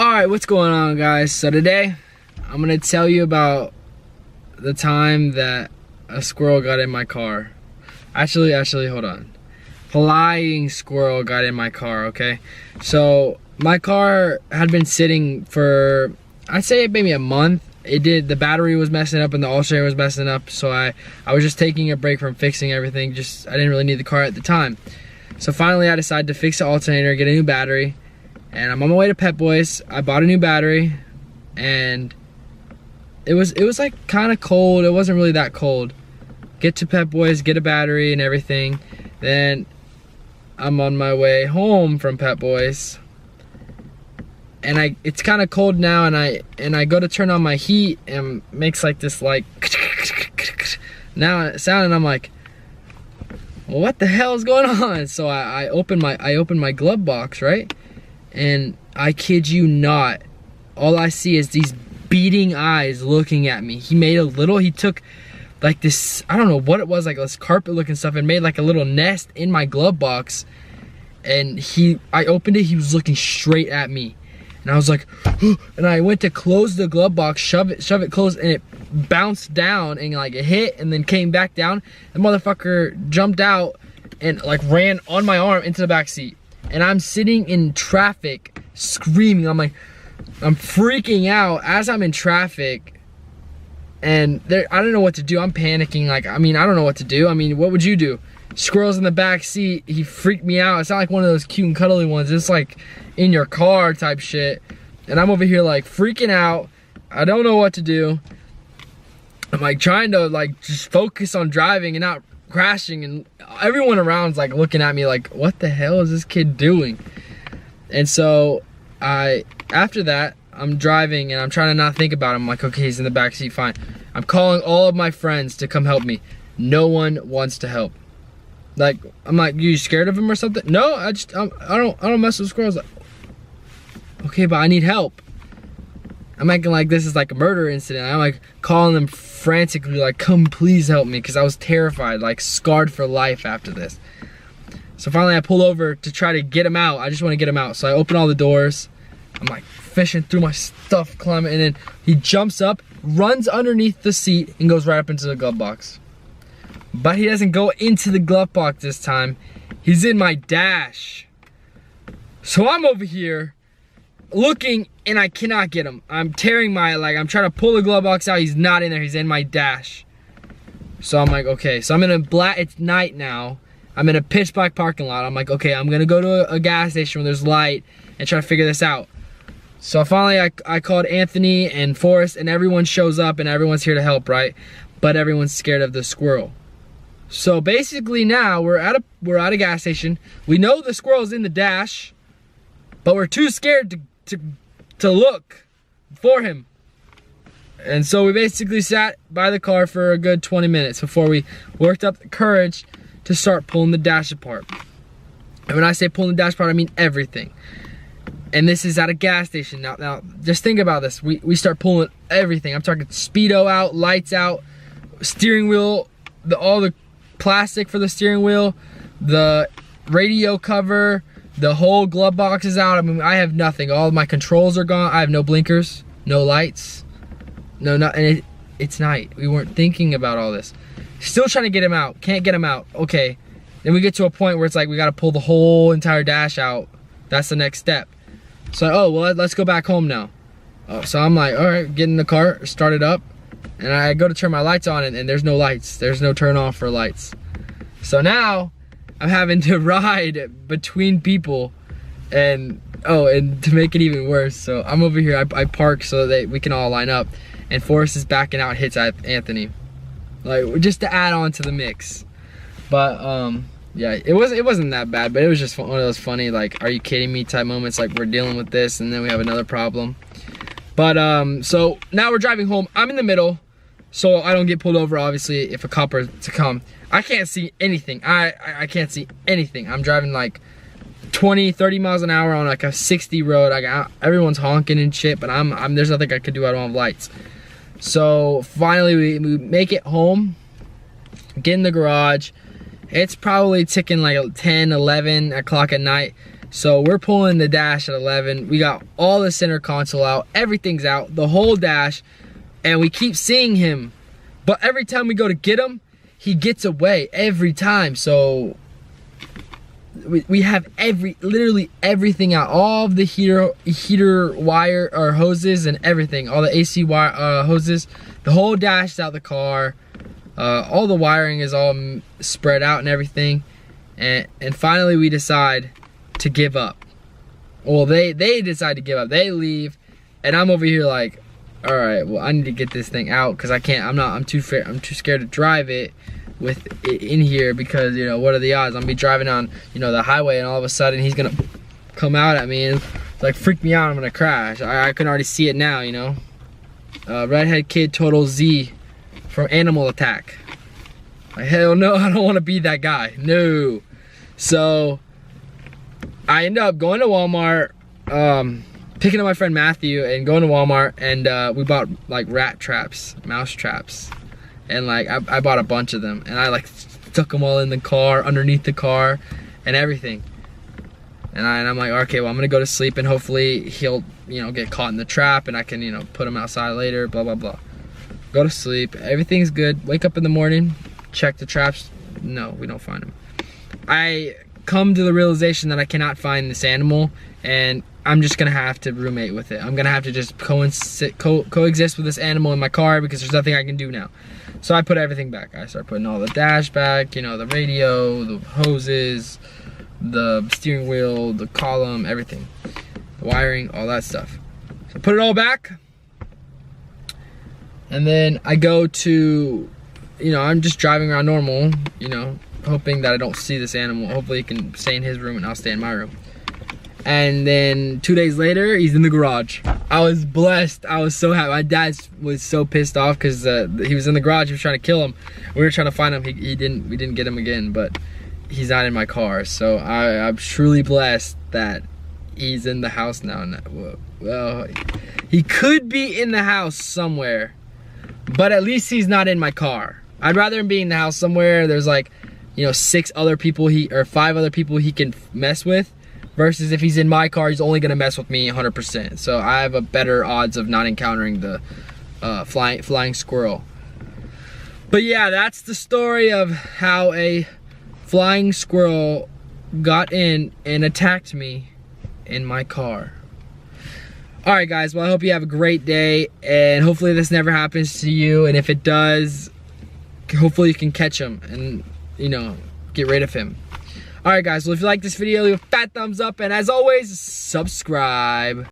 Alright, what's going on, guys? So today, I'm gonna tell you about the time that a squirrel got in my car. Actually, hold on. Flying squirrel got in my car, okay? So, my car had been sitting for, I'd say maybe a month. The battery was messing up and the alternator was messing up, so I was just taking a break from fixing everything. I didn't really need the car at the time. So finally, I decided to fix the alternator, get a new battery, and I'm on my way to Pep Boys. I bought a new battery, and it was like kind of cold. It wasn't really that cold. Get to Pep Boys, get a battery and everything. Then I'm on my way home from Pep Boys, and it's kind of cold now, and I go to turn on my heat, and it makes like this like now sound, and I'm like, well, what the hell is going on? So I open my glove box, right? And I kid you not, all I see is these beating eyes looking at me. He took like this, I don't know what it was, like this carpet looking stuff, and made like a little nest in my glove box. And I opened it, he was looking straight at me. And I was like, and I went to close the glove box, shove it closed, and it bounced down and like it hit and then came back down. The motherfucker jumped out and like ran on my arm into the back seat. And I'm sitting in traffic screaming. I'm freaking out as I'm in traffic, and I don't know what to do. I'm panicking. I don't know what to do. What would you do? Squirrel's in the back seat. He freaked me out. It's not like one of those cute and cuddly ones. It's like in your car type shit. And I'm over here like freaking out. I don't know what to do. I'm like trying to like just focus on driving and not crashing, and everyone around's like looking at me like, what the hell is this kid doing? And so after that, I'm driving and I'm trying to not think about him. I'm like, okay, he's in the back seat, fine. I'm calling all of my friends to come help me. No one wants to help. Like, I'm like, you scared of him or something? No, I don't mess with squirrels. Like, okay, but I need help. I'm acting like this is like a murder incident. I'm like calling them frantically, like, come please help me, because I was terrified, like scarred for life after this. So finally I pull over to try to get him out. I just want to get him out. So I open all the doors. I'm like fishing through my stuff, climbing, and then he jumps up, runs underneath the seat, and goes right up into the glove box. But he doesn't go into the glove box this time. He's in my dash. So I'm over here looking, and I cannot get him. I'm tearing I'm trying to pull the glove box out. He's not in there. He's in my dash. So I'm like, okay. So I'm in it's night now. I'm in a pitch black parking lot. I'm like, okay, I'm gonna go to a gas station where there's light and try to figure this out. So finally I called Anthony and Forrest, and everyone shows up and everyone's here to help, right? But everyone's scared of the squirrel. So basically now we're at a gas station. We know the squirrel's in the dash, but we're too scared to look for him. And so we basically sat by the car for a good 20 minutes before we worked up the courage to start pulling the dash apart. And when I say pulling the dash apart, I mean everything. And this is at a gas station. Now just think about this. We start pulling everything. I'm talking speedo out, lights out, steering wheel, all the plastic for the steering wheel, the radio cover, the whole glove box is out. I have nothing. All of my controls are gone. I have no blinkers, no lights, and it's night. We weren't thinking about all this. Still trying to get him out. Can't get him out. Okay. Then we get to a point where it's like we got to pull the whole entire dash out. That's the next step. So, oh, well, let's go back home now. So I'm like, all right, get in the car, start it up. And I go to turn my lights on, and there's no lights. There's no turn off for lights. So now I'm having to ride between people, and to make it even worse, so I'm over here, I park so that we can all line up, and Forrest is backing out, hits Anthony, like just to add on to the mix. But yeah, it wasn't that bad, but it was just one of those funny, like, are you kidding me type moments, like we're dealing with this and then we have another problem. But so now we're driving home. I'm in the middle, so I don't get pulled over, obviously, if a cop were to come. I can't see anything. I can't see anything. I'm driving like 20, 30 miles an hour on like a 60 road. Everyone's honking and shit, but there's nothing I could do. I don't have lights. So finally we make it home, get in the garage. It's probably ticking like 10, 11 o'clock at night. So we're pulling the dash at 11. We got all the center console out, everything's out, the whole dash, and we keep seeing him. But every time we go to get him, he gets away every time. So we have literally everything out, all of the heater wire or hoses and everything, all the AC wire hoses, the whole dash is out the car, all the wiring is all spread out and everything, and finally we decide to give up. Well, they decide to give up. They leave, and I'm over here like, all right, well, I need to get this thing out because I can't. I'm too scared to drive it with it in here because, you know, what are the odds? I'm gonna be driving on, you know, the highway, and all of a sudden he's gonna come out at me and like freak me out. I'm gonna crash. I can already see it now, you know. Redhead kid total Z from Animal Attack. Like, hell no, I don't want to be that guy. No. So I end up going to Walmart, picking up my friend Matthew and going to Walmart, and we bought like rat traps, mouse traps, and like I bought a bunch of them, and I like stuck them all in the car, underneath the car, and everything. And I'm like, okay, well, I'm gonna go to sleep, and hopefully he'll, you know, get caught in the trap, and I can, you know, put him outside later. Blah blah blah. Go to sleep. Everything's good. Wake up in the morning, check the traps. No, we don't find him. I come to the realization that I cannot find this animal, and I'm just gonna have to roommate with it. I'm gonna have to just coexist with this animal in my car because there's nothing I can do now. So I put everything back. I start putting all the dash back, you know, the radio, the hoses, the steering wheel, the column, everything, the wiring, all that stuff. So I put it all back, and then I go to, you know, I'm just driving around normal, you know, hoping that I don't see this animal. Hopefully he can stay in his room and I'll stay in my room. And then 2 days later, he's in the garage. I was blessed. I was so happy. My dad was so pissed off because he was in the garage. He was trying to kill him. We were trying to find him. We didn't get him again, but he's not in my car. So I'm truly blessed that he's in the house now. Well, he could be in the house somewhere, but at least he's not in my car. I'd rather him be in the house somewhere. There's like, you know, 5 other people he can mess with, versus if he's in my car, he's only gonna mess with me 100%. So I have a better odds of not encountering the flying squirrel. But yeah, that's the story of how a flying squirrel got in and attacked me in my car. All right, guys, well, I hope you have a great day, and hopefully this never happens to you, and if it does, hopefully you can catch him and, you know, get rid of him. All right, guys, well, if you like this video, leave a fat thumbs up, and as always, subscribe.